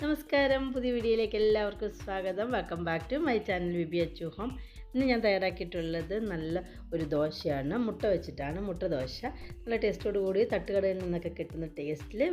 നമസ്കാരം, പുതിയ വീഡിയോയിലേക്ക് എല്ലാവർക്കും സ്വാഗതം. Welcome back to my channel VB Achu home. ഇന്ന് ഞാൻ തയ്യാറാക്കിയിട്ടുള്ളത് നല്ല ഒരു ദോശയാണ്. മുട്ട വെച്ചിട്ടാണ് മുട്ട ദോശ. നല്ല ടേസ്റ്റോട് കൂടി തട്ടുകടയിൽ നിന്നൊക്കെ കിട്ടുന്ന ടേസ്റ്റിൽ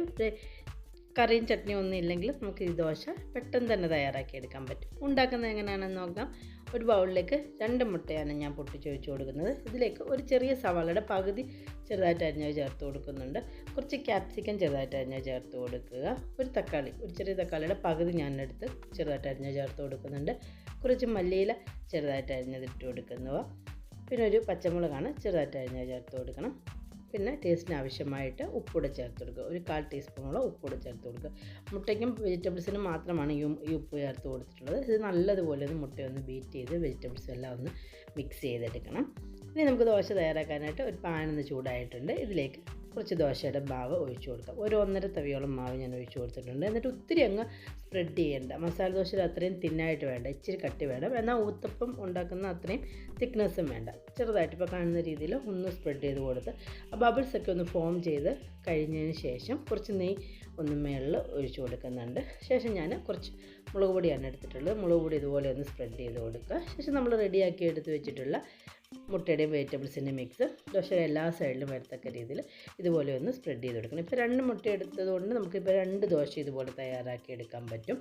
കറിയും ചട്നിയും ഒന്നും ഇല്ലെങ്കിൽ നമുക്ക് ഈ ദോശ പെട്ടെന്ന് തന്നെ തയ്യാറാക്കിയെടുക്കാൻ പറ്റും. ഉണ്ടാക്കുന്നത് എങ്ങനെയാണെന്ന് നോക്കാം. ഒരു ബൗളിലേക്ക് 2 മുട്ടയാണ് ഞാൻ പൊട്ടിച്ച് ഒഴിച്ച് കൊടുക്കുന്നത്. ഇതിലേക്ക് ഒരു ചെറിയ സവാളയുടെ പകുതി ചെറുതായിട്ട് അരിഞ്ഞത് ചേർത്ത് കൊടുക്കുന്നുണ്ട്. കുറച്ച് ക്യാപ്സിക്കം ചെറുതായിട്ട് അരിഞ്ഞത് ചേർത്ത് കൊടുക്കുക. ഒരു ചെറിയ തക്കാളിയുടെ പകുതി ഞാനെടുത്ത് ചെറുതായിട്ട് അരിഞ്ഞത് ചേർത്ത് കൊടുക്കുന്നുണ്ട്. കുറച്ച് മല്ലിയില ചെറുതായിട്ട് അരിഞ്ഞത് ഇട്ട് കൊടുക്കുക. പിന്നെ ഒരു പച്ചമുളകാണ് ചെറുതായിട്ട് അരിഞ്ഞത് ചേർത്ത് കൊടുക്കണം. പിന്നെ ടേസ്റ്റിന് ആവശ്യമായിട്ട് ഉപ്പൂടെ ചേർത്ത് കൊടുക്കുക. ഒരു 1/4 ടീസ്പൂണോളം ഉപ്പൂടെ ചേർത്ത് കൊടുക്കുക. മുട്ടയ്ക്കും വെജിറ്റബിൾസിനും മാത്രമാണ് ഈ ഉപ്പ് ചേർത്ത് കൊടുത്തിട്ടുള്ളത്. ഇത് നല്ലതുപോലെ ഒന്ന് മുട്ടയൊന്ന് ബീറ്റ് ചെയ്ത് വെജിറ്റബിൾസ് എല്ലാം ഒന്ന് മിക്സ് ചെയ്തെടുക്കണം. ഇനി നമുക്ക് ദോശ തയ്യാറാക്കാനായിട്ട് ഒരു പാനൊന്ന് ചൂടായിട്ടുണ്ട്. ഇതിലേക്ക് കുറച്ച് ദോശയുടെ മാവ് ഒഴിച്ചു കൊടുക്കാം. ഒരു 1.5 തവിയോളം മാവ് ഞാൻ ഒഴിച്ചു കൊടുത്തിട്ടുണ്ട്. എന്നിട്ട് ഒത്തിരി അങ്ങ് സ്പ്രെഡ് ചെയ്യേണ്ട. മസാല ദോശയിൽ അത്രയും തിന്നായിട്ട് വേണ്ട, ഇച്ചിരി കട്ടി വേണം. എന്നാൽ ഊത്തപ്പം ഉണ്ടാക്കുന്ന അത്രയും തിക്നെസ്സും വേണ്ട. ചെറുതായിട്ട് ഇപ്പോൾ കാണുന്ന രീതിയിൽ ഒന്ന് സ്പ്രെഡ് ചെയ്ത് കൊടുത്ത് ബബിൾസൊക്കെ ഒന്ന് ഫോം ചെയ്ത് കഴിഞ്ഞതിന് ശേഷം കുറച്ച് നെയ്യ് ഒന്ന് മേളിൽ ഒഴിച്ചു കൊടുക്കുന്നുണ്ട്. ശേഷം ഞാൻ കുറച്ച് മുളക് പൊടിയാണ് എടുത്തിട്ടുള്ളത്. മുളക് പൊടി ഇതുപോലെ ഒന്ന് സ്പ്രെഡ് ചെയ്ത് കൊടുക്കുക. ശേഷം നമ്മൾ റെഡിയാക്കി എടുത്ത് വെച്ചിട്ടുള്ള മുട്ടയുടെയും വെജിറ്റബിൾസിൻ്റെ മിക്സ് ദോശയുടെ എല്ലാ സൈഡിലും വരത്തക്ക രീതിയിൽ ഇതുപോലെ ഒന്ന് സ്പ്രെഡ് ചെയ്ത് കൊടുക്കണം. ഇപ്പോൾ 2 മുട്ട എടുത്തതുകൊണ്ട് നമുക്കിപ്പോൾ 2 ദോശ ഇതുപോലെ തയ്യാറാക്കി എടുക്കാൻ പറ്റും.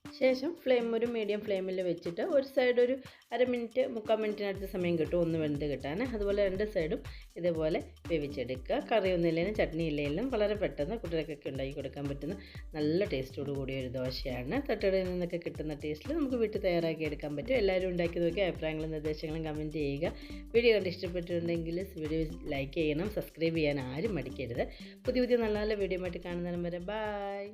ശേഷം ഒരു മീഡിയം ഫ്ലെയിമിൽ വെച്ചിട്ട് ഒരു സൈഡ് ഒരു 1/2 മിനിറ്റ് 3/4 മിനിറ്റിനടുത്ത് സമയം കിട്ടും ഒന്ന് വെന്ത് കിട്ടാൻ. അതുപോലെ 2 സൈഡും ഇതേപോലെ വേവിച്ചെടുക്കുക. കറിയൊന്നും ഇല്ലെങ്കിലും ചട്നി ഇല്ലെങ്കിലും വളരെ പെട്ടെന്ന് കുട്ടികൾക്കൊക്കെ ഉണ്ടാക്കി കൊടുക്കാൻ പറ്റുന്ന നല്ല ടേസ്റ്റോട് കൂടിയ ഒരു ദോശയാണ്. തട്ടുകടയിൽ നിന്നൊക്കെ കിട്ടുന്ന ടേസ്റ്റിൽ നമുക്ക് വീട്ടിൽ തയ്യാറാക്കി എടുക്കാൻ പറ്റും. എല്ലാവരും ഉണ്ടാക്കി നോക്കി അഭിപ്രായങ്ങളും നിർദ്ദേശങ്ങളും കമൻറ്റ് ചെയ്യുക. വീഡിയോ കണ്ട് ഇഷ്ടപ്പെട്ടിട്ടുണ്ടെങ്കിൽ വീഡിയോ ലൈക്ക് ചെയ്യണം. സബ്സ്ക്രൈബ് ചെയ്യാൻ ആരും മടിക്കരുത്. പുതിയ നല്ല നല്ല വീഡിയോ ആയിട്ട് കാണുന്നതിനും വരെ ബൈ.